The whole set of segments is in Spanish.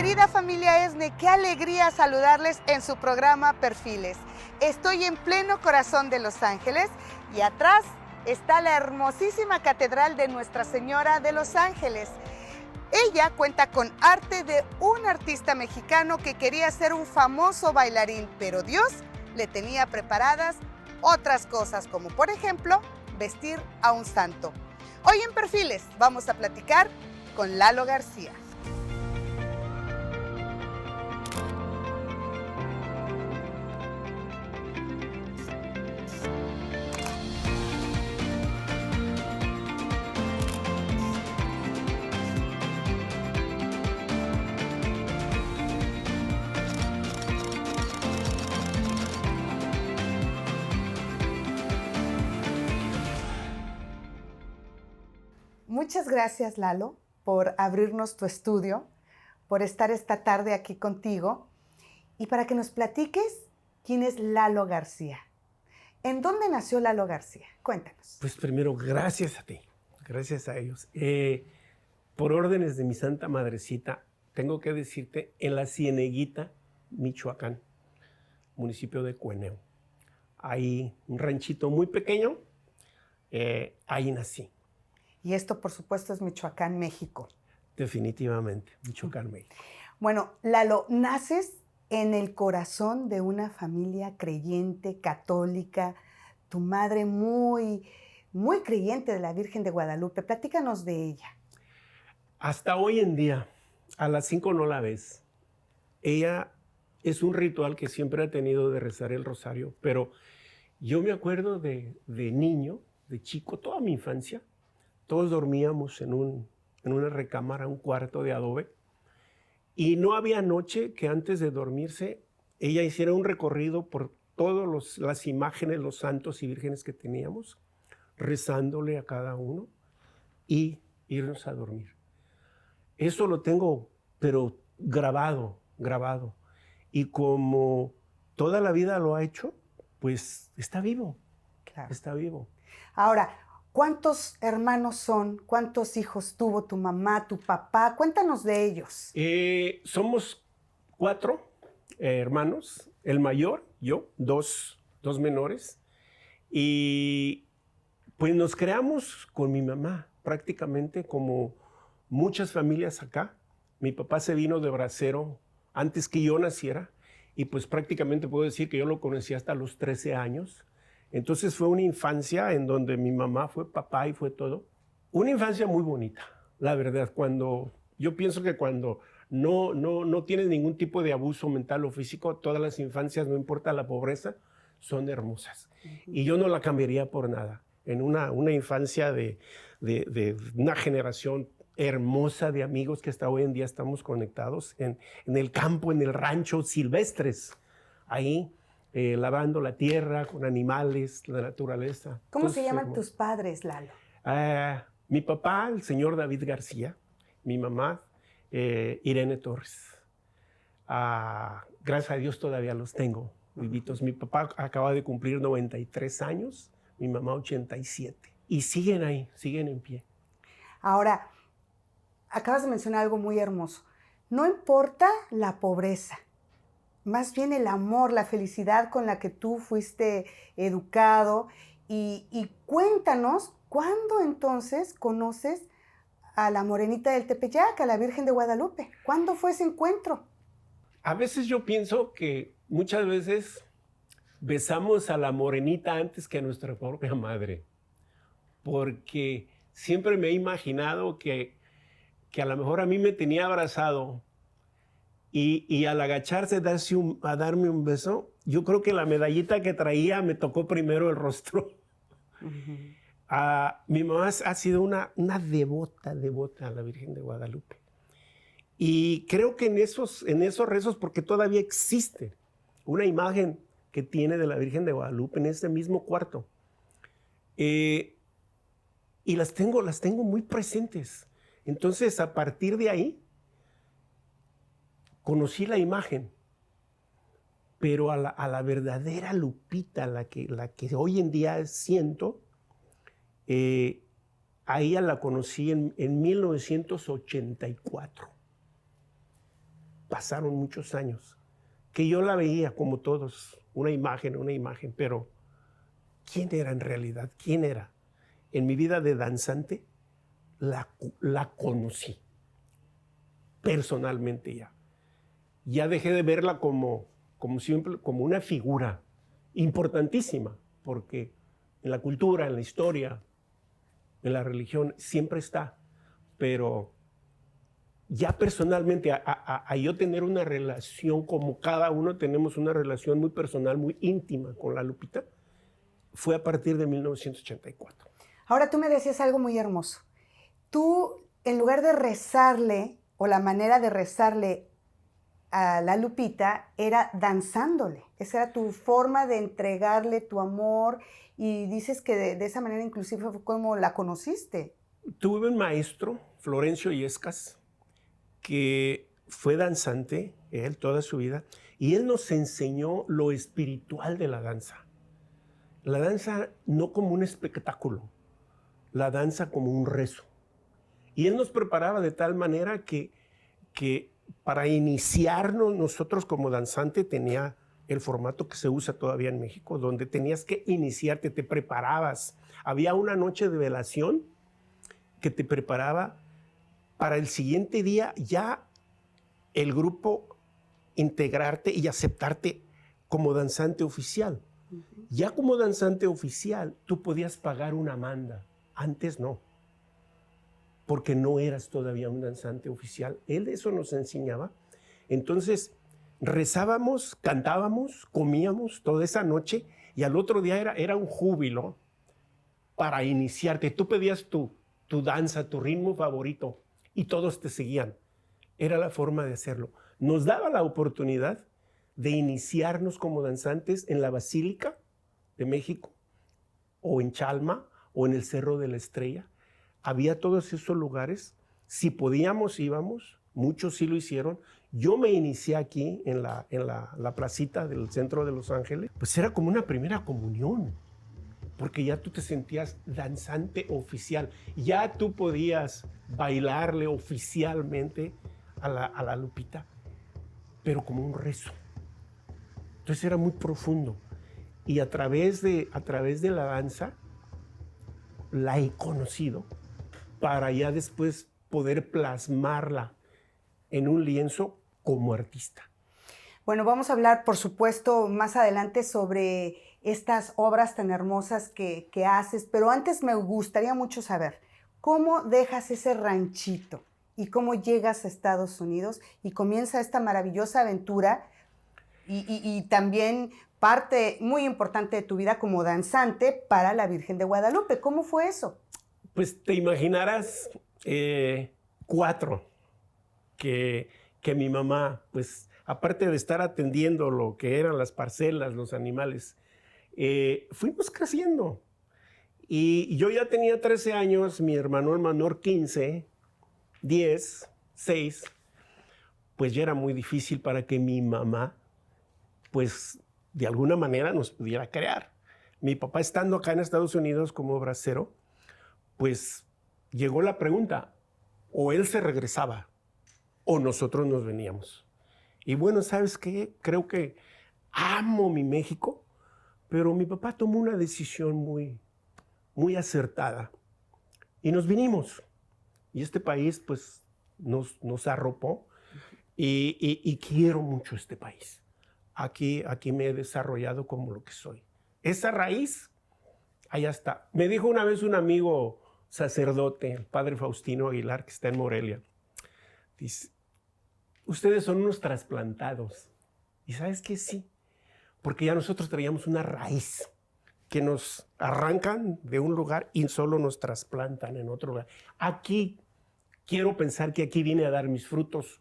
querida familia ESNE, qué alegría saludarles en su programa Perfiles. Estoy en pleno corazón de Los Ángeles y atrás está la hermosísima Catedral de Nuestra Señora de Los Ángeles. Ella cuenta con arte de un artista mexicano que quería ser un famoso bailarín, pero Dios le tenía preparadas otras cosas, como por ejemplo, vestir a un santo. Hoy en Perfiles vamos a platicar con Lalo García. Muchas gracias, Lalo, por abrirnos tu estudio, por estar esta tarde aquí contigo y para que nos platiques quién es Lalo García. ¿En dónde nació Lalo García? Cuéntanos. Pues primero, gracias a ti, gracias a ellos. Por órdenes de mi Santa Madrecita, tengo que decirte, en la Cieneguita, Michoacán, municipio de Cueneo. Hay un ranchito muy pequeño, ahí nací. Y esto, por supuesto, es Michoacán, México. Definitivamente, Michoacán, México. Bueno, Lalo, naces en el corazón de una familia creyente, católica, tu madre muy creyente de la Virgen de Guadalupe. Platícanos de ella. Hasta hoy en día, a las 5 no la ves. Ella es un ritual que siempre ha tenido de rezar el rosario, pero yo me acuerdo de niño, de chico, toda mi infancia, todos dormíamos en una recámara, un cuarto de adobe, y no había noche que antes de dormirse ella hiciera un recorrido por todas las imágenes, los santos y vírgenes que teníamos, rezándole a cada uno y irnos a dormir. Eso lo tengo, pero grabado. Y como toda la vida lo ha hecho, pues está vivo. Claro. Está vivo. Ahora, ¿cuántos hermanos son? ¿Cuántos hijos tuvo tu mamá, tu papá? Cuéntanos de ellos. Somos 4 hermanos. El mayor, yo, dos menores. Y pues nos creamos con mi mamá, prácticamente como muchas familias acá. Mi papá se vino de bracero antes que yo naciera. Y pues prácticamente puedo decir que yo lo conocí hasta los 13 años. Entonces fue una infancia en donde mi mamá fue papá y fue todo. Una infancia muy bonita, la verdad. Yo pienso que cuando no tienes ningún tipo de abuso mental o físico, todas las infancias, no importa la pobreza, son hermosas. Y yo no la cambiaría por nada. En una infancia de una generación hermosa de amigos que hasta hoy en día estamos conectados en el campo, en el rancho, silvestres, ahí. Lavando la tierra con animales, la naturaleza. ¿Cómo se llaman tus padres, Lalo? Mi papá, el señor David García, mi mamá, Irene Torres. Gracias a Dios todavía los tengo vivitos. Mi papá acaba de cumplir 93 años, mi mamá 87. Y siguen ahí, siguen en pie. Ahora, acabas de mencionar algo muy hermoso. No importa la pobreza. Más bien el amor, la felicidad con la que tú fuiste educado. Y cuéntanos, ¿cuándo entonces conoces a la Morenita del Tepeyac, a la Virgen de Guadalupe? ¿Cuándo fue ese encuentro? A veces yo pienso que muchas veces besamos a la Morenita antes que a nuestra propia madre. Porque siempre me he imaginado que a lo mejor a mí me tenía abrazado. Y al agacharse a darme un beso, yo creo que la medallita que traía me tocó primero el rostro. Mi mamá ha sido una devota a la Virgen de Guadalupe. Y creo que en esos rezos, porque todavía existe una imagen que tiene de la Virgen de Guadalupe en ese mismo cuarto. Y las tengo muy presentes. Entonces, a partir de ahí, conocí la imagen, pero a la verdadera Lupita, la que hoy en día siento, a ella la conocí en 1984. pasaron muchos años, que yo la veía como todos, una imagen, pero ¿quién era en realidad? ¿Quién era? En mi vida de danzante la conocí personalmente ya. Ya dejé de verla como siempre, como una figura importantísima, porque en la cultura, en la historia, en la religión, siempre está. Pero ya personalmente, a yo tener una relación, como cada uno tenemos una relación muy personal, muy íntima con la Lupita, fue a partir de 1984. Ahora tú me decías algo muy hermoso. Tú, en lugar de rezarle, o la manera de rezarle a la Lupita, era danzándole. Esa era tu forma de entregarle tu amor, y dices que de esa manera inclusive fue como la conociste. Tuve un maestro, Florencio Illescas, que fue danzante, él toda su vida, y él nos enseñó lo espiritual de la danza. La danza no como un espectáculo, la danza como un rezo. Y él nos preparaba de tal manera que para iniciarnos nosotros como danzante tenía el formato que se usa todavía en México, donde tenías que iniciarte, te preparabas. Había una noche de velación que te preparaba para el siguiente día ya el grupo integrarte y aceptarte como danzante oficial. Ya como danzante oficial, tú podías pagar una manda. Antes no, porque no eras todavía un danzante oficial. Él eso nos enseñaba. Entonces, rezábamos, cantábamos, comíamos toda esa noche, y al otro día era un júbilo para iniciarte. Tú pedías tu danza, tu ritmo favorito, y todos te seguían. Era la forma de hacerlo. Nos daba la oportunidad de iniciarnos como danzantes en la Basílica de México, o en Chalma, o en el Cerro de la Estrella. Había todos esos lugares. Si podíamos, íbamos. Muchos sí lo hicieron. Yo me inicié aquí en la placita del centro de Los Ángeles. Pues era como una primera comunión, porque ya tú te sentías danzante oficial. Ya tú podías bailarle oficialmente a la Lupita, pero como un rezo. Entonces era muy profundo. Y a través de la danza la he conocido para ya después poder plasmarla en un lienzo como artista. Bueno, vamos a hablar, por supuesto, más adelante sobre estas obras tan hermosas que haces, pero antes me gustaría mucho saber, ¿cómo dejas ese ranchito y cómo llegas a Estados Unidos y comienza esta maravillosa aventura y también parte muy importante de tu vida como danzante para la Virgen de Guadalupe? ¿Cómo fue eso? Pues te imaginarás 4 que mi mamá, pues aparte de estar atendiendo lo que eran las parcelas, los animales, fuimos creciendo. Y yo ya tenía 13 años, mi hermano el menor 15, 10, 6, pues ya era muy difícil para que mi mamá, pues de alguna manera nos pudiera crear. Mi papá, estando acá en Estados Unidos como bracero, pues llegó la pregunta, o él se regresaba o nosotros nos veníamos. Y bueno, ¿sabes qué? Creo que amo mi México, pero mi papá tomó una decisión muy acertada y nos vinimos. Y este país pues nos arropó, y quiero mucho este país. Aquí me he desarrollado como lo que soy. Esa raíz, allá está. Me dijo una vez un amigo sacerdote, el padre Faustino Aguilar, que está en Morelia, dice, ustedes son unos trasplantados. ¿Y sabes qué? Sí, porque ya nosotros traíamos una raíz que nos arrancan de un lugar y solo nos trasplantan en otro lugar. Aquí, quiero pensar que aquí vine a dar mis frutos,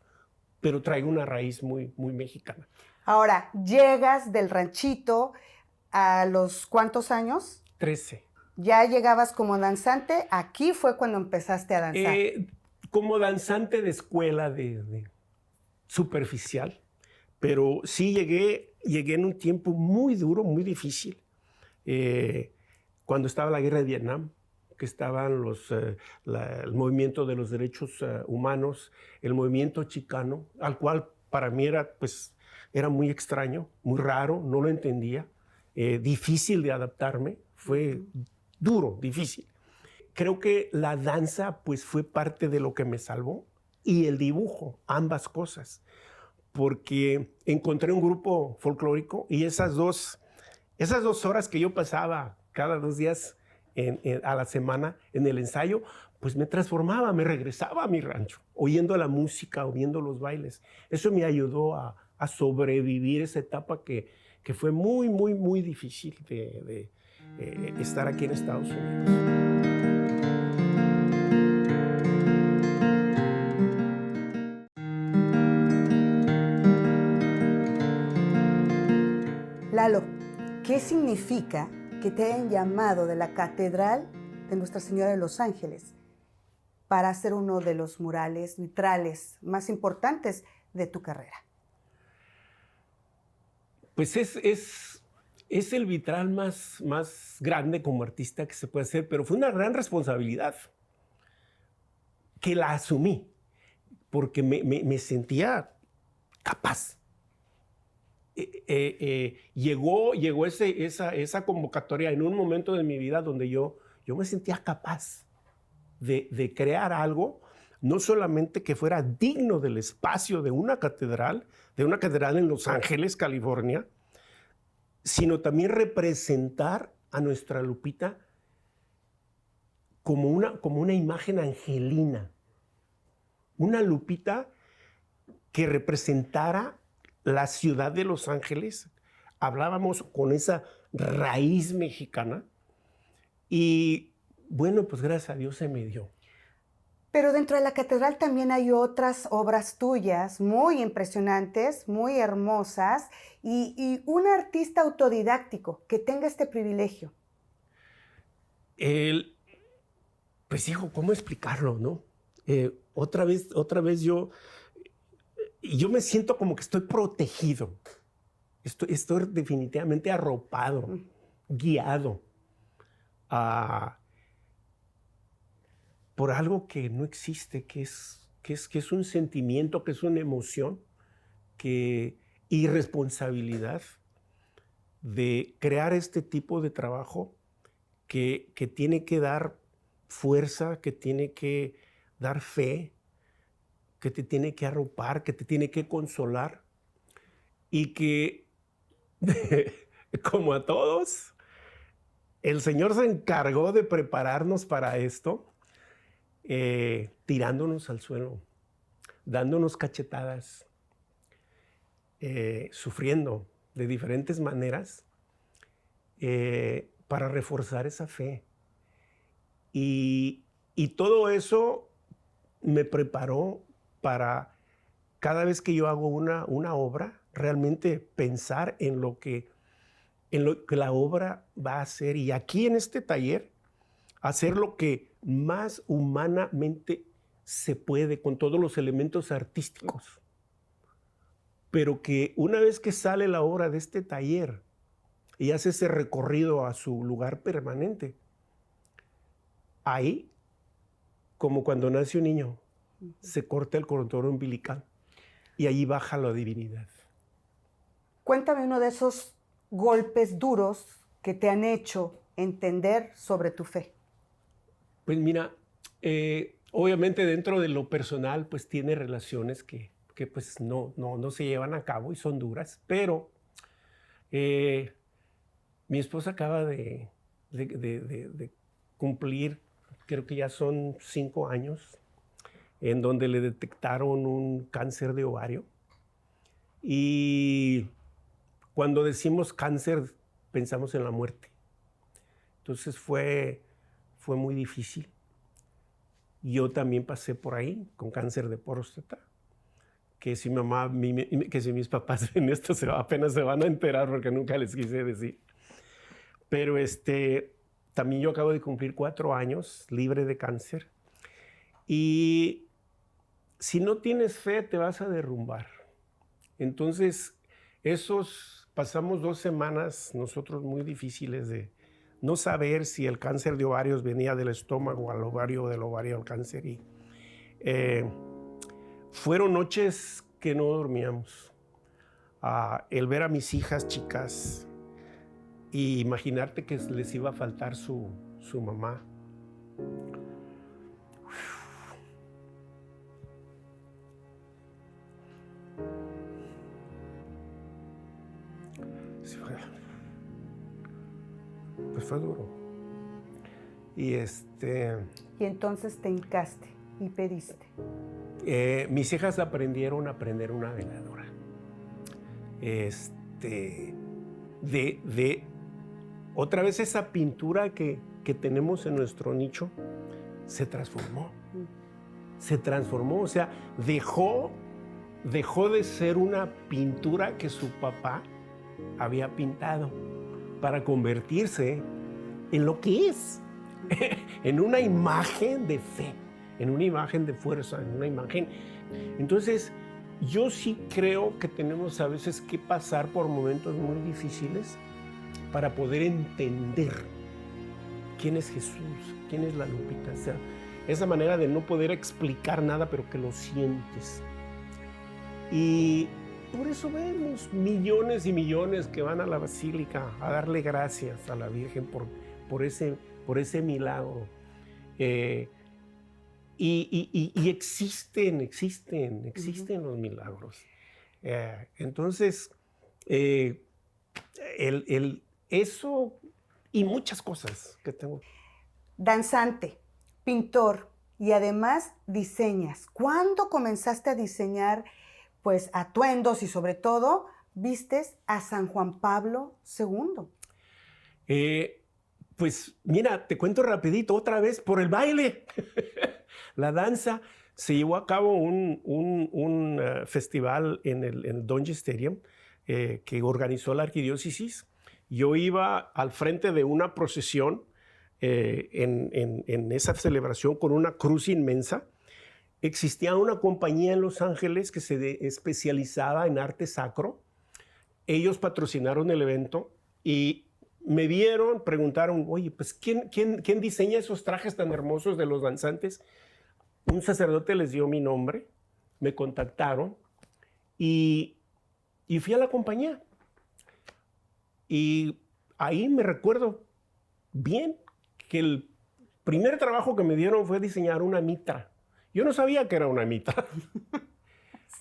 pero traigo una raíz muy mexicana. Ahora, llegas del ranchito a los ¿cuántos años? 13. Ya llegabas como danzante. Aquí fue cuando empezaste a danzar. Como danzante de escuela, de superficial, pero sí llegué en un tiempo muy duro, muy difícil, cuando estaba la guerra de Vietnam, que estaban el movimiento de los derechos humanos, el movimiento chicano, al cual para mí era muy extraño, muy raro, no lo entendía, difícil de adaptarme, fue duro, difícil. Creo que la danza pues fue parte de lo que me salvó y el dibujo, ambas cosas, porque encontré un grupo folclórico y esas dos horas que yo pasaba cada 2 días a la semana en el ensayo, pues me transformaba, me regresaba a mi rancho, oyendo la música, oyendo los bailes. Eso me ayudó a sobrevivir esa etapa que fue muy, muy, muy difícil de estar aquí en Estados Unidos. Lalo, ¿qué significa que te hayan llamado de la Catedral de Nuestra Señora de los Ángeles para hacer uno de los murales vitrales más importantes de tu carrera? Pues es el vitral más grande como artista que se puede hacer, pero fue una gran responsabilidad que la asumí, porque me sentía capaz. Llegó esa convocatoria en un momento de mi vida donde yo me sentía capaz de crear algo, no solamente que fuera digno del espacio de una catedral en Los Ángeles, California, sino también representar a nuestra Lupita como una imagen angelina, una Lupita que representara la ciudad de Los Ángeles. Hablábamos con esa raíz mexicana y bueno, pues gracias a Dios se me dio. Pero dentro de la catedral también hay otras obras tuyas muy impresionantes, muy hermosas y un artista autodidáctico que tenga este privilegio. Pues hijo, ¿cómo explicarlo, no? Otra vez yo me siento como que estoy protegido. Estoy definitivamente arropado, guiado por algo que no existe, que es un sentimiento, que es una emoción, y responsabilidad de crear este tipo de trabajo que tiene que dar fuerza, que tiene que dar fe, que te tiene que arropar, que te tiene que consolar y que, como a todos, el Señor se encargó de prepararnos para esto, tirándonos al suelo, dándonos cachetadas, sufriendo de diferentes maneras para reforzar esa fe. Y todo eso me preparó para cada vez que yo hago una obra, realmente pensar en lo que la obra va a hacer. Y aquí en este taller, hacer lo que más humanamente se puede con todos los elementos artísticos. Pero que una vez que sale la obra de este taller y hace ese recorrido a su lugar permanente, ahí, como cuando nace un niño, se corta el cordón umbilical y ahí baja la divinidad. Cuéntame uno de esos golpes duros que te han hecho entender sobre tu fe. Pues mira, obviamente dentro de lo personal pues tiene relaciones que pues no se llevan a cabo y son duras, pero mi esposa acaba de cumplir, creo que ya son 5 años, en donde le detectaron un cáncer de ovario. Y cuando decimos cáncer, pensamos en la muerte. Entonces fue muy difícil. Yo también pasé por ahí con cáncer de próstata, que si mis papás ven esto apenas se van a enterar porque nunca les quise decir. Pero también yo acabo de cumplir 4 años libre de cáncer. Y si no tienes fe, te vas a derrumbar. Entonces, pasamos 2 semanas nosotros muy difíciles de no saber si el cáncer de ovarios venía del estómago al ovario, del ovario al cáncer. Y fueron noches que no dormíamos. El ver a mis hijas chicas y imaginarte que les iba a faltar su mamá. Pues fue duro. Y Y entonces te hincaste y pediste. Mis hijas aprendieron a prender una veladora. Otra vez esa pintura que tenemos en nuestro nicho se transformó. Se transformó, o sea, dejó de ser una pintura que su papá había pintado para convertirse en lo que es, en una imagen de fe, en una imagen de fuerza, en una imagen. Entonces, yo sí creo que tenemos a veces que pasar por momentos muy difíciles para poder entender quién es Jesús, quién es la Lupita. O sea, esa manera de no poder explicar nada, pero que lo sientes. Y por eso vemos millones y millones que van a la basílica a darle gracias a la Virgen por ese milagro. Y existen los milagros. Entonces, eso y muchas cosas que tengo. Danzante, pintor y además diseñas. ¿Cuándo comenzaste a diseñar pues atuendos y sobre todo vistes a San Juan Pablo II? Pues mira, te cuento rapidito, otra vez por el baile. La danza, se llevó a cabo un festival en el Dodger Stadium que organizó la arquidiócesis. Yo iba al frente de una procesión en esa celebración con una cruz inmensa. Existía una compañía en Los Ángeles que se especializaba en arte sacro. Ellos patrocinaron el evento y me vieron, preguntaron, oye, pues ¿quién diseña esos trajes tan hermosos de los danzantes? Un sacerdote les dio mi nombre, me contactaron y fui a la compañía. Y ahí me recuerdo bien que el primer trabajo que me dieron fue diseñar una mitra. Yo no sabía que era una mitra.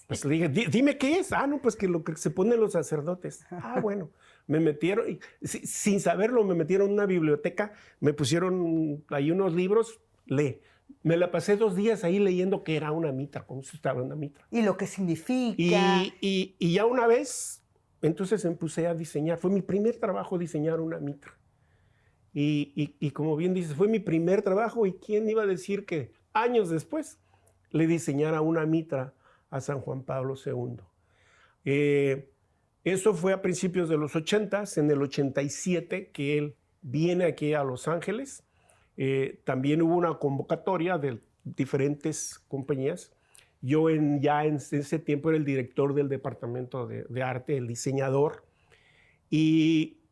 Pues le dije, dime qué es. No, pues que lo que se ponen los sacerdotes. Bueno. Me metieron, sin saberlo, me metieron en una biblioteca, me pusieron ahí unos libros, lee. Me la pasé 2 días ahí leyendo qué era una mitra, cómo se estaba una mitra. Y lo que significa. Y ya una vez, entonces empecé a diseñar. Fue mi primer trabajo diseñar una mitra. Y como bien dices, fue mi primer trabajo. ¿Y quién iba a decir que años después le diseñara una mitra a San Juan Pablo II? Eso fue a principios de los 80s, en el 87 que él viene aquí a Los Ángeles. También hubo una convocatoria de diferentes compañías. Yo ya en ese tiempo era el director del departamento de arte, el diseñador. Y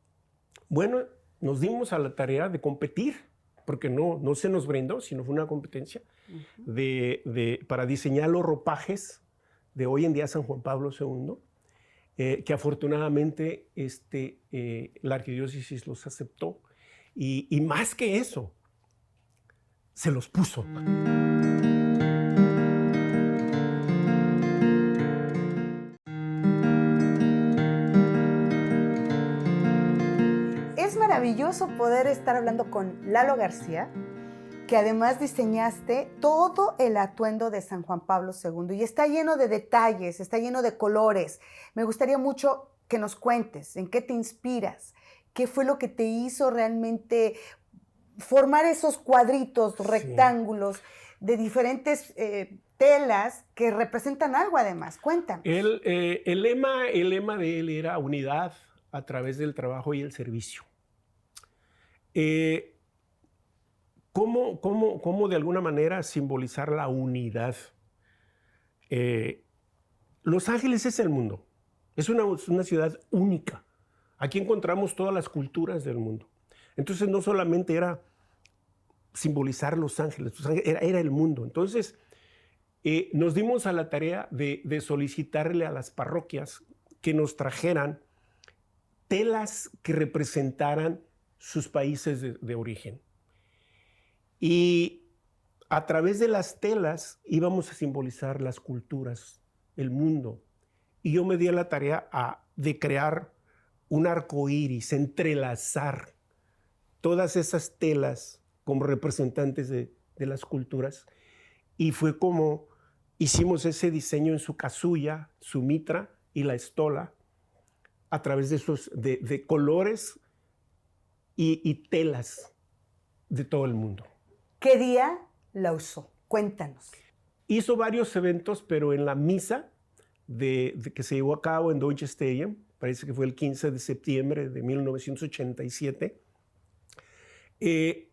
bueno, nos dimos a la tarea de competir, porque no se nos brindó, sino fue una competencia para diseñar los ropajes de hoy en día San Juan Pablo II. Que afortunadamente la arquidiócesis los aceptó y más que eso, se los puso. Es maravilloso poder estar hablando con Lalo García, que además diseñaste todo el atuendo de San Juan Pablo II y está lleno de detalles, está lleno de colores. Me gustaría mucho que nos cuentes en qué te inspiras, qué fue lo que te hizo realmente formar esos cuadritos, rectángulos de diferentes telas que representan algo además. Cuéntanos. El lema de él era unidad a través del trabajo y el servicio. ¿Cómo de alguna manera simbolizar la unidad? Los Ángeles es el mundo. Es una ciudad única. Aquí encontramos todas las culturas del mundo. Entonces no solamente era simbolizar Los Ángeles, era el mundo. Entonces nos dimos a la tarea de solicitarle a las parroquias que nos trajeran telas que representaran sus países de origen. Y a través de las telas íbamos a simbolizar las culturas, el mundo. Y yo me di a la tarea de crear un arco iris, entrelazar todas esas telas como representantes de las culturas. Y fue como hicimos ese diseño en su casulla, su mitra y la estola, a través de colores y telas de todo el mundo. ¿Qué día la usó? Cuéntanos. Hizo varios eventos, pero en la misa que se llevó a cabo en Dodger Stadium, parece que fue el 15 de septiembre de 1987.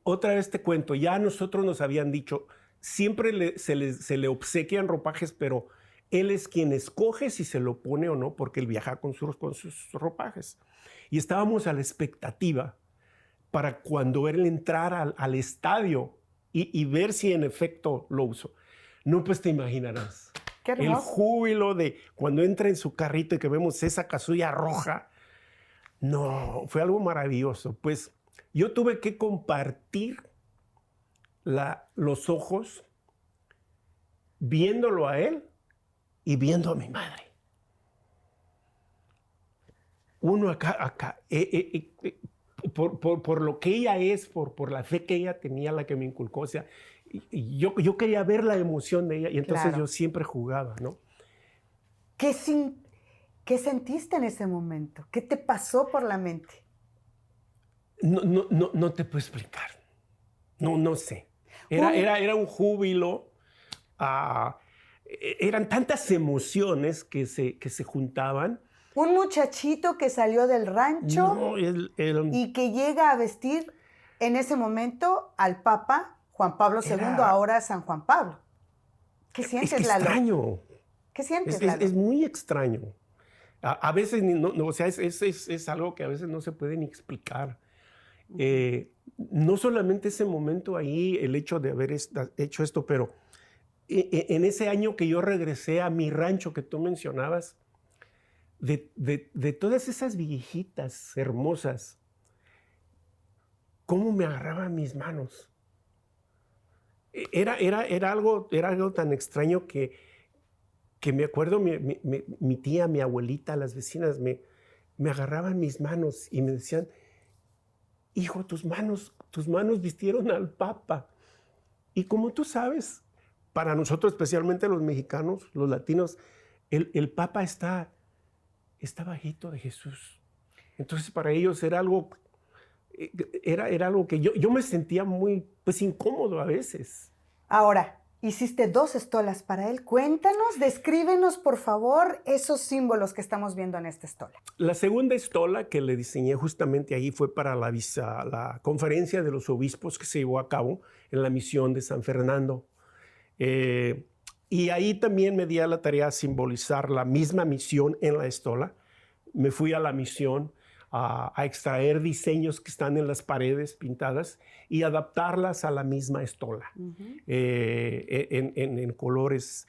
Otra vez te cuento, ya a nosotros nos habían dicho, siempre se le obsequian ropajes, pero él es quien escoge si se lo pone o no, porque él viaja con sus ropajes. Y estábamos a la expectativa para cuando él entrara al estadio y ver si en efecto lo usó. No, pues te imaginarás. Qué hermoso. El júbilo de cuando entra en su carrito y que vemos esa casulla roja. No, fue algo maravilloso. Pues yo tuve que compartir los ojos viéndolo a él y viendo a mi madre. Uno acá, por lo que ella es, por la fe que ella tenía, la que me inculcó, o sea, y yo quería ver la emoción de ella y entonces Claro. yo siempre jugaba, ¿no? ¿Qué sentiste en ese momento? ¿Qué te pasó por la mente? No te puedo explicar. No sé. Era un júbilo. Eran tantas emociones que se juntaban. Un muchachito que salió del rancho No, y que llega a vestir en ese momento al Papa Juan Pablo II, ahora San Juan Pablo. ¿Qué sientes, es Lalo? Extraño. ¿Qué sientes, Lalo? Es muy extraño. A veces, o sea, es algo que a veces no se puede ni explicar. No solamente ese momento ahí, el hecho de haber hecho esto, pero en ese año que yo regresé a mi rancho que tú mencionabas, de todas esas viejitas hermosas, cómo me agarraban mis manos. Era algo tan extraño que me acuerdo, mi tía, mi abuelita, las vecinas me agarraban mis manos y me decían, hijo, tus manos vistieron al Papa. Y como tú sabes, para nosotros, especialmente los mexicanos, los latinos, el Papa está bajito de Jesús. Entonces para ellos era algo que yo me sentía muy incómodo a veces. Ahora, hiciste 2 estolas para él. Cuéntanos, descríbenos, por favor, esos símbolos que estamos viendo en esta estola. La segunda estola que le diseñé justamente ahí fue para la conferencia de los obispos que se llevó a cabo en la misión de San Fernando. Y ahí también me di a la tarea de simbolizar la misma misión en la estola. Me fui a la misión a extraer diseños que están en las paredes pintadas y adaptarlas a la misma estola, en colores,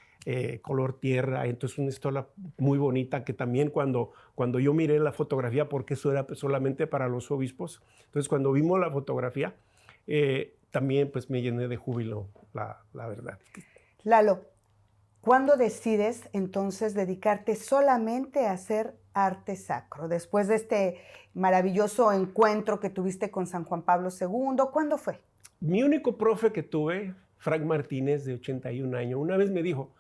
color tierra. Entonces una estola muy bonita que también cuando yo miré la fotografía, porque eso era solamente para los obispos, entonces cuando vimos la fotografía, también pues me llené de júbilo, la verdad. Lalo, ¿cuándo decides entonces dedicarte solamente a hacer arte sacro? Después de este maravilloso encuentro que tuviste con San Juan Pablo II, ¿cuándo fue? Mi único profe que tuve, Frank Martínez, de 81 años, una vez me dijo,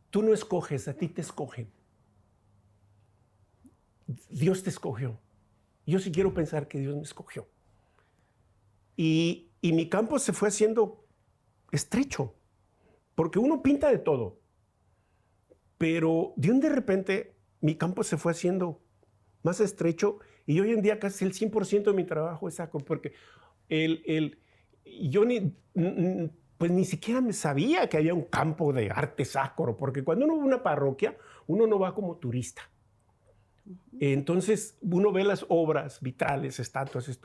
tú no escoges, a ti te escogen. Dios te escogió. Yo sí quiero pensar que Dios me escogió. Y mi campo se fue haciendo estrecho, porque uno pinta de todo. Pero de repente mi campo se fue haciendo más estrecho y hoy en día casi el 100% de mi trabajo es sacro, porque yo ni siquiera me sabía que había un campo de arte sacro, porque cuando uno va a una parroquia, uno no va como turista. Entonces uno ve las obras vitrales, estatuas,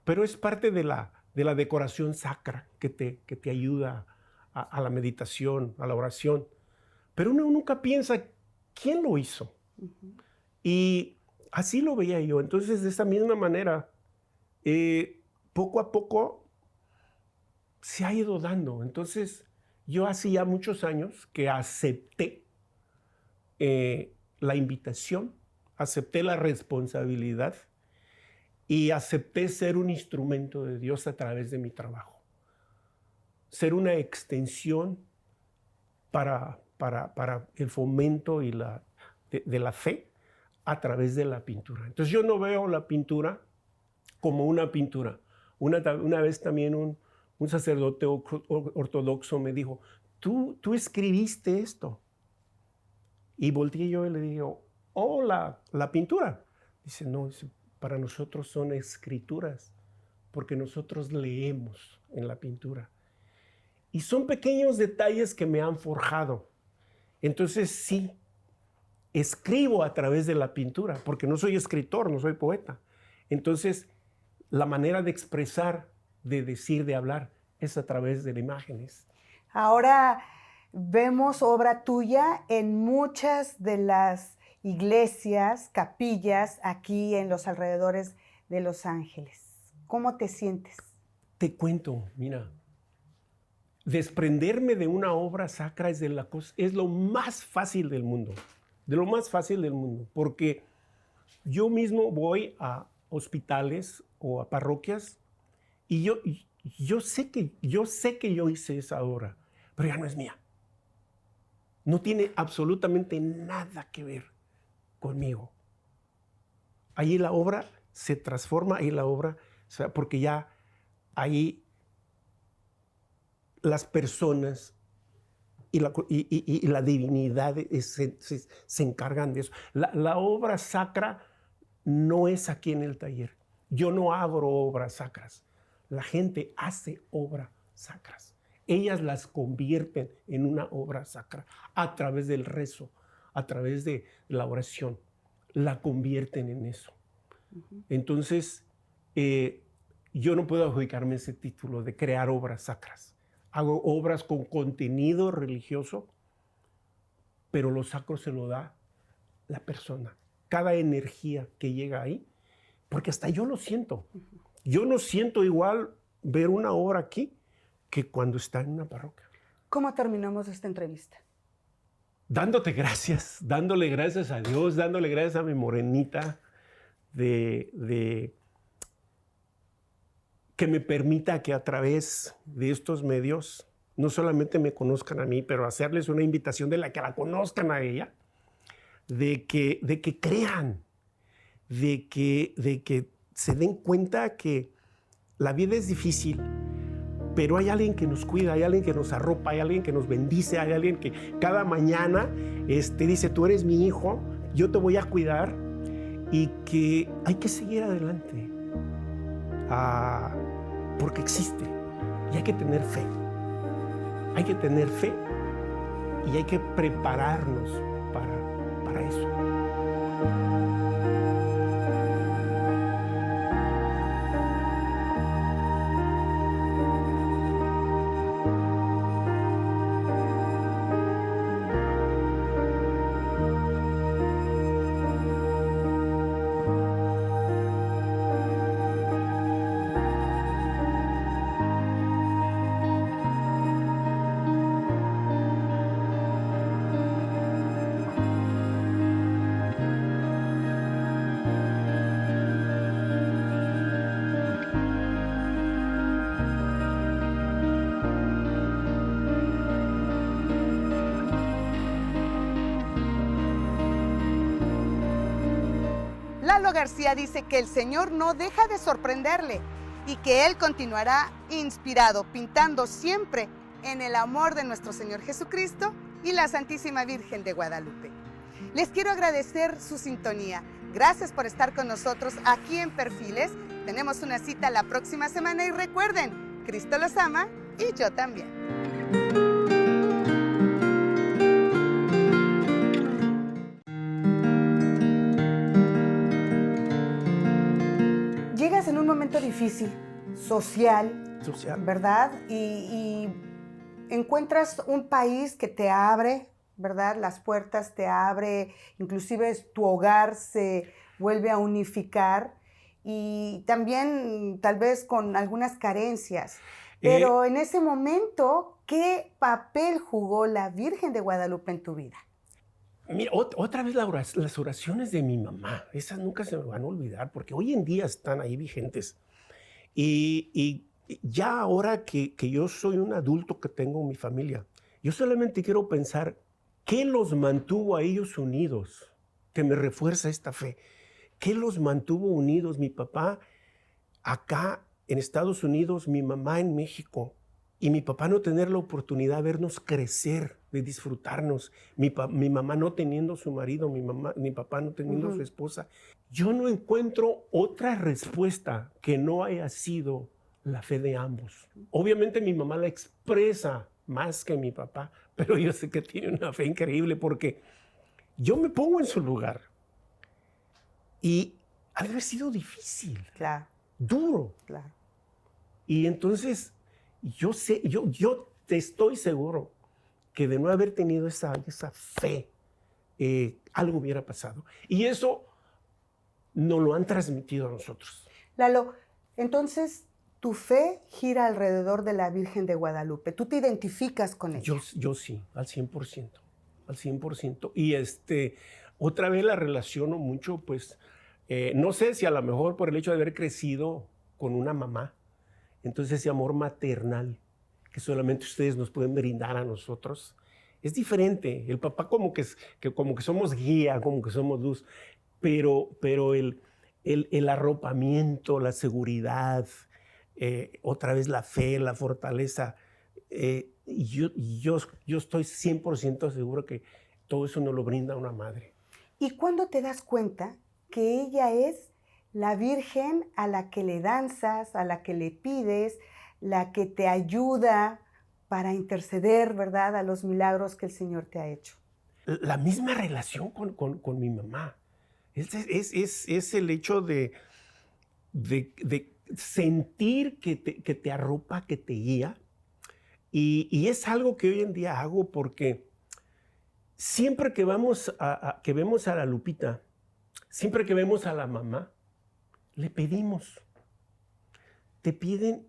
pero es parte de la decoración sacra que te ayuda a la meditación, a la oración. Pero uno nunca piensa quién lo hizo. Y así lo veía yo. Entonces, de esta misma manera, poco a poco se ha ido dando. Entonces, yo hace ya muchos años que acepté la invitación, acepté la responsabilidad y acepté ser un instrumento de Dios a través de mi trabajo. Ser una extensión para el fomento y de la fe a través de la pintura. Entonces yo no veo la pintura como una pintura. Una vez también un sacerdote ortodoxo me dijo, tú escribiste esto. Y volteé yo y le digo, oh, la pintura. Dice, no, para nosotros son escrituras, porque nosotros leemos en la pintura. Y son pequeños detalles que me han forjado. Entonces sí, escribo a través de la pintura, porque no soy escritor, no soy poeta. Entonces, la manera de expresar, de decir, de hablar, es a través de imágenes. Ahora vemos obra tuya en muchas de las iglesias, capillas, aquí en los alrededores de Los Ángeles. ¿Cómo te sientes? Te cuento, mira, desprenderme de una obra sacra es lo más fácil del mundo, de lo más fácil del mundo, porque yo mismo voy a hospitales o a parroquias y yo sé que yo hice esa obra, pero ya no es mía. No tiene absolutamente nada que ver conmigo. Ahí la obra se transforma, ahí la obra, porque ya ahí las personas y la divinidad se encargan de eso. La obra sacra no es aquí en el taller. Yo no abro obras sacras. La gente hace obras sacras. Ellas las convierten en una obra sacra a través del rezo, a través de la oración. La convierten en eso. Entonces, yo no puedo adjudicarme ese título de crear obras sacras. Hago obras con contenido religioso, pero lo sacro se lo da la persona. Cada energía que llega ahí, porque hasta yo lo siento. Yo no siento igual ver una obra aquí que cuando está en una parroquia. ¿Cómo terminamos esta entrevista? Dándote gracias, dándole gracias a Dios, dándole gracias a mi morenita de que me permita que a través de estos medios no solamente me conozcan a mí, pero hacerles una invitación de la que la conozcan a ella, de que crean, de que se den cuenta que la vida es difícil, pero hay alguien que nos cuida, hay alguien que nos arropa, hay alguien que nos bendice, hay alguien que cada mañana dice, tú eres mi hijo, yo te voy a cuidar, y que hay que seguir adelante, porque existe, y hay que tener fe. Hay que tener fe y hay que prepararnos para eso. Lalo García dice que el Señor no deja de sorprenderle y que Él continuará inspirado, pintando siempre en el amor de nuestro Señor Jesucristo y la Santísima Virgen de Guadalupe. Les quiero agradecer su sintonía. Gracias por estar con nosotros aquí en Perfiles. Tenemos una cita la próxima semana y recuerden, Cristo los ama y yo también. En un momento difícil, social, ¿verdad? Y encuentras un país que te abre, ¿verdad? Las puertas te abre, inclusive tu hogar se vuelve a unificar y también tal vez con algunas carencias. Pero en ese momento, ¿qué papel jugó la Virgen de Guadalupe en tu vida? Mira, otra vez las oraciones de mi mamá, esas nunca se me van a olvidar, porque hoy en día están ahí vigentes. Y ya ahora que yo soy un adulto que tengo mi familia, yo solamente quiero pensar qué los mantuvo a ellos unidos, que me refuerza esta fe. ¿Qué los mantuvo unidos? Mi papá acá en Estados Unidos, mi mamá en México. Y mi papá no tener la oportunidad de vernos crecer, de disfrutarnos. Mi mamá no teniendo su marido, mi papá no teniendo su esposa. Yo no encuentro otra respuesta que no haya sido la fe de ambos. Obviamente mi mamá la expresa más que mi papá, pero yo sé que tiene una fe increíble porque yo me pongo en su lugar. Y ha de haber sido difícil, Claro, duro. claro. Y entonces yo te estoy seguro que de no haber tenido esa fe, algo hubiera pasado. Y eso nos lo han transmitido a nosotros. Lalo, entonces tu fe gira alrededor de la Virgen de Guadalupe. ¿Tú te identificas con ella? Yo sí, al 100%, al 100%. Y otra vez la relaciono mucho, pues, no sé si a lo mejor por el hecho de haber crecido con una mamá, entonces ese amor maternal que solamente ustedes nos pueden brindar a nosotros, es diferente. El papá como que somos guía, como que somos luz, pero el arropamiento, la seguridad, otra vez la fe, la fortaleza, yo estoy 100% seguro que todo eso nos lo brinda una madre. ¿Y cuándo te das cuenta que ella es la Virgen a la que le danzas, a la que le pides, la que te ayuda para interceder, ¿verdad?, a los milagros que el Señor te ha hecho? La misma relación con mi mamá. Es el hecho de sentir que te arropa, que te guía. Y es algo que hoy en día hago porque siempre que vemos a la Lupita, siempre que vemos a la mamá, le pedimos. Te piden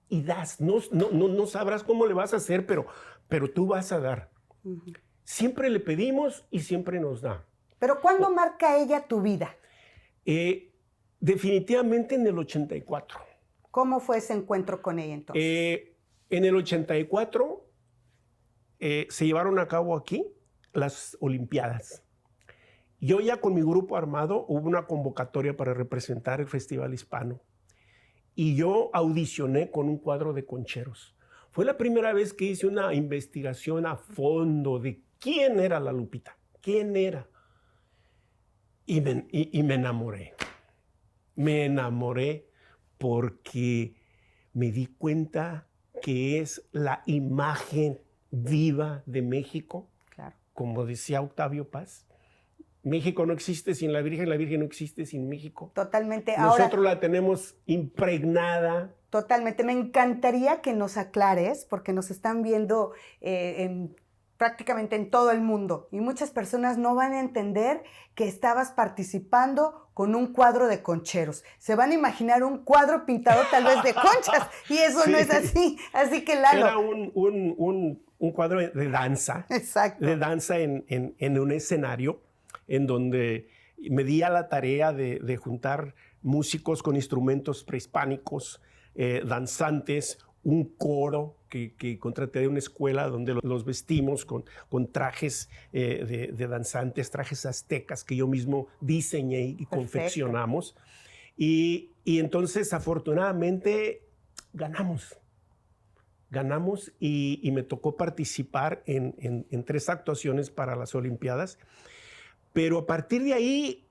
y das. No sabrás cómo le vas a hacer, pero tú vas a dar. Uh-huh. Siempre le pedimos y siempre nos da. ¿Pero cuándo marca ella tu vida? Definitivamente en el 84. ¿Cómo fue ese encuentro con ella entonces? En el 84 se llevaron a cabo aquí las Olimpiadas. Yo ya con mi grupo armado hubo una convocatoria para representar el Festival Hispano y yo audicioné con un cuadro de concheros. Fue la primera vez que hice una investigación a fondo de quién era la Lupita, quién era. Y me enamoré. Me enamoré porque me di cuenta que es la imagen viva de México. Claro. Como decía Octavio Paz, México no existe sin la Virgen no existe sin México. Totalmente. Nosotros ahora la tenemos impregnada. Totalmente. Me encantaría que nos aclares, porque nos están viendo prácticamente en todo el mundo y muchas personas no van a entender que estabas participando con un cuadro de concheros. Se van a imaginar un cuadro pintado tal vez de conchas y eso sí. No es así. Así que Lalo. Era un cuadro de danza. Exacto. De danza en un escenario en donde me di a la tarea de juntar músicos con instrumentos prehispánicos, danzantes, un coro que contraté de una escuela donde los vestimos con trajes de danzantes, trajes aztecas que yo mismo diseñé y confeccionamos. Y entonces, afortunadamente, ganamos y me tocó participar en 3 actuaciones para las Olimpiadas. Pero a partir de ahí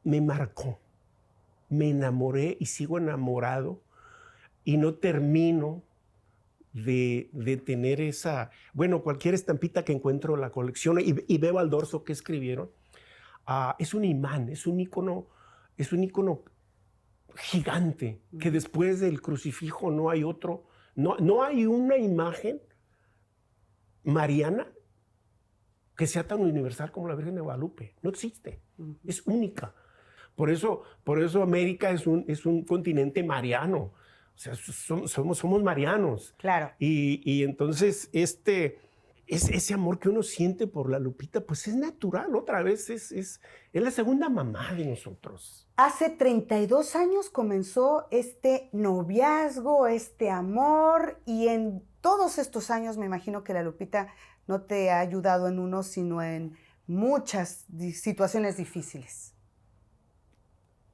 me marcó, me enamoré y sigo enamorado. Y no termino de tener cualquier estampita que encuentro en la colección y veo al dorso que escribieron. Es un imán, es un ícono gigante, que después del crucifijo no hay otro No hay una imagen mariana que sea tan universal como la Virgen de Guadalupe. No existe. Es única. Por eso América es un continente mariano. O sea, somos marianos. Claro. Y entonces ese amor que uno siente por la Lupita, pues es natural. Otra vez es la segunda mamá de nosotros. Hace 32 años comenzó este noviazgo, este amor, y en todos estos años me imagino que la Lupita no te ha ayudado en uno, sino en muchas situaciones difíciles.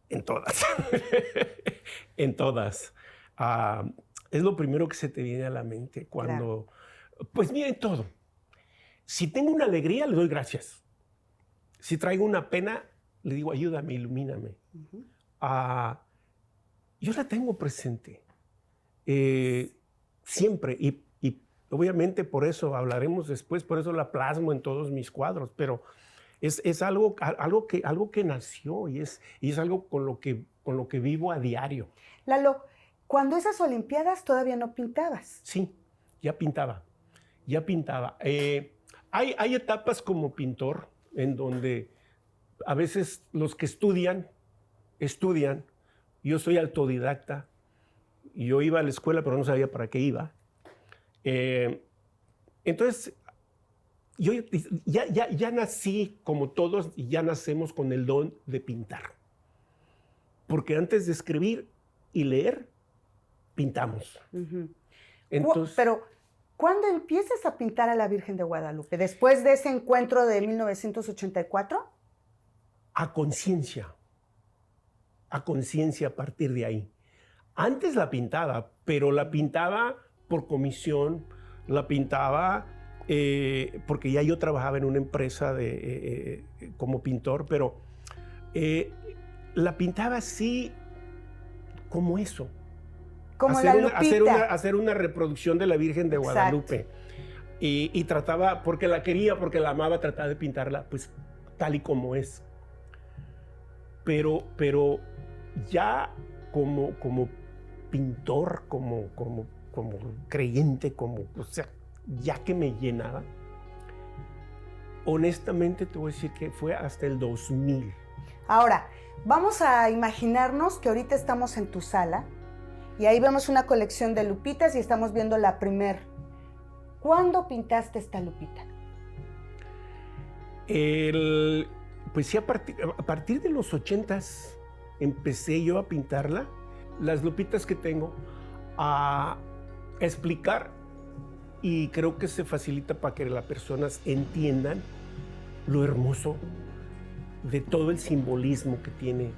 En todas. En todas. Es lo primero que se te viene a la mente cuando... Claro. Pues miren todo. Si tengo una alegría, le doy gracias. Si traigo una pena, le digo, ayúdame, ilumíname. Yo la tengo presente. Siempre. Y obviamente por eso hablaremos después, por eso la plasmo en todos mis cuadros, pero es algo que nació y es algo con lo que vivo a diario. Lalo, cuando esas Olimpiadas todavía no pintabas. Sí, ya pintaba. Hay etapas como pintor en donde a veces los que estudian. Yo soy autodidacta. Yo iba a la escuela, pero no sabía para qué iba. Entonces, yo ya nací, como todos, y ya nacemos con el don de pintar. Porque antes de escribir y leer, pintamos. Entonces, pero, ¿cuándo empiezas a pintar a la Virgen de Guadalupe? ¿Después de ese encuentro de 1984? A conciencia a partir de ahí. Antes la pintaba, pero la pintaba por comisión, la pintaba porque ya yo trabajaba en una empresa como pintor, pero la pintaba así como eso. Como la Lupita. Hacer una reproducción de la Virgen de Guadalupe. Y trataba, porque la quería, porque la amaba, trataba de pintarla pues tal y como es. Pero ya como pintor, como creyente, o sea, ya que me llenaba, honestamente te voy a decir que fue hasta el 2000. Ahora, vamos a imaginarnos que ahorita estamos en tu sala y ahí vemos una colección de lupitas y estamos viendo la primer. ¿Cuándo pintaste esta lupita? Pues sí, a partir de los 80s empecé yo a pintarla. Las lupitas que tengo a explicar, y creo que se facilita para que las personas entiendan lo hermoso de todo el simbolismo que tiene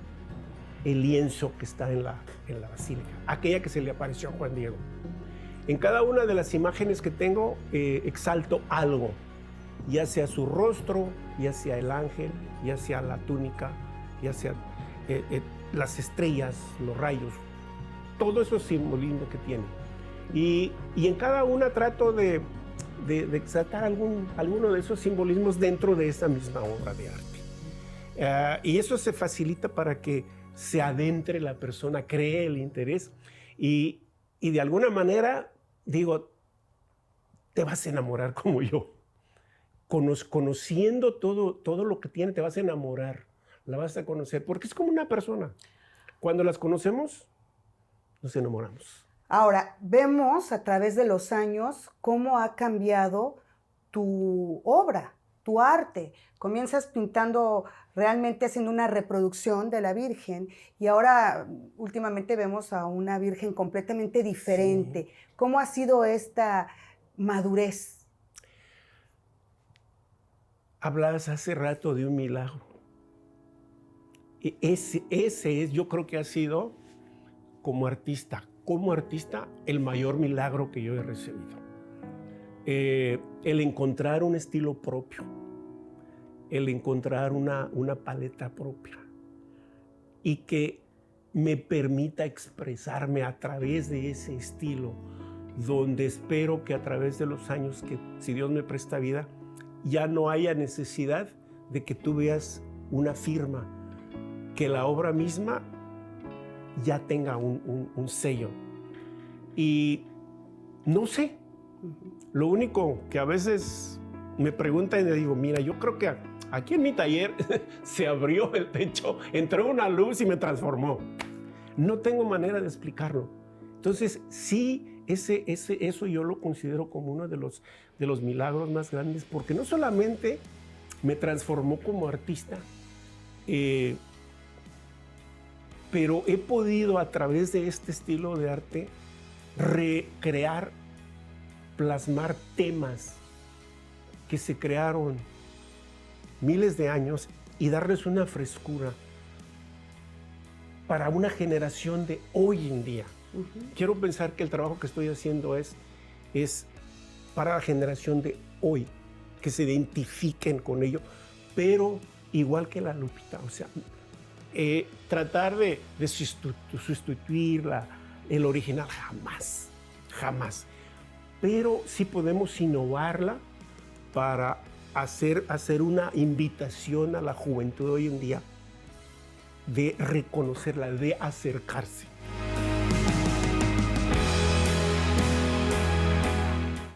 el lienzo que está en la basílica, aquella que se le apareció a Juan Diego. En cada una de las imágenes que tengo exalto algo, ya sea su rostro, ya sea el ángel, ya sea la túnica, ya sea las estrellas, los rayos, todo eso simbolismo que tiene. Y en cada una trato de exaltar alguno de esos simbolismos dentro de esa misma obra de arte. Y eso se facilita para que se adentre la persona, cree el interés y de alguna manera, digo, te vas a enamorar como yo. Conociendo todo lo que tiene, te vas a enamorar, la vas a conocer, porque es como una persona. Cuando las conocemos, nos enamoramos. Ahora, vemos a través de los años cómo ha cambiado tu obra, tu arte. Comienzas pintando, realmente haciendo una reproducción de la Virgen y ahora últimamente vemos a una Virgen completamente diferente. Sí. ¿Cómo ha sido esta madurez? Hablabas hace rato de un milagro. Ese es, yo creo que ha sido como artista, el mayor milagro que yo he recibido. El encontrar un estilo propio, el encontrar una paleta propia y que me permita expresarme a través de ese estilo, donde espero que a través de los años, que si Dios me presta vida, ya no haya necesidad de que tú veas una firma, que la obra misma ya tenga un sello. Y No sé. Lo único que a veces me preguntan y le digo, mira, yo creo que aquí en mi taller se abrió el techo, entró una luz y me transformó. No tengo manera de explicarlo. Entonces, sí, eso yo lo considero como uno de los milagros más grandes, porque no solamente me transformó como artista, pero he podido a través de este estilo de arte recrear, plasmar temas que se crearon miles de años y darles una frescura para una generación de hoy en día. Quiero pensar que el trabajo que estoy haciendo es para la generación de hoy, que se identifiquen con ello, pero igual que la Lupita, o sea, tratar de sustituir el original, jamás. Pero sí podemos innovarla para hacer una invitación a la juventud de hoy en día de reconocerla, de acercarse.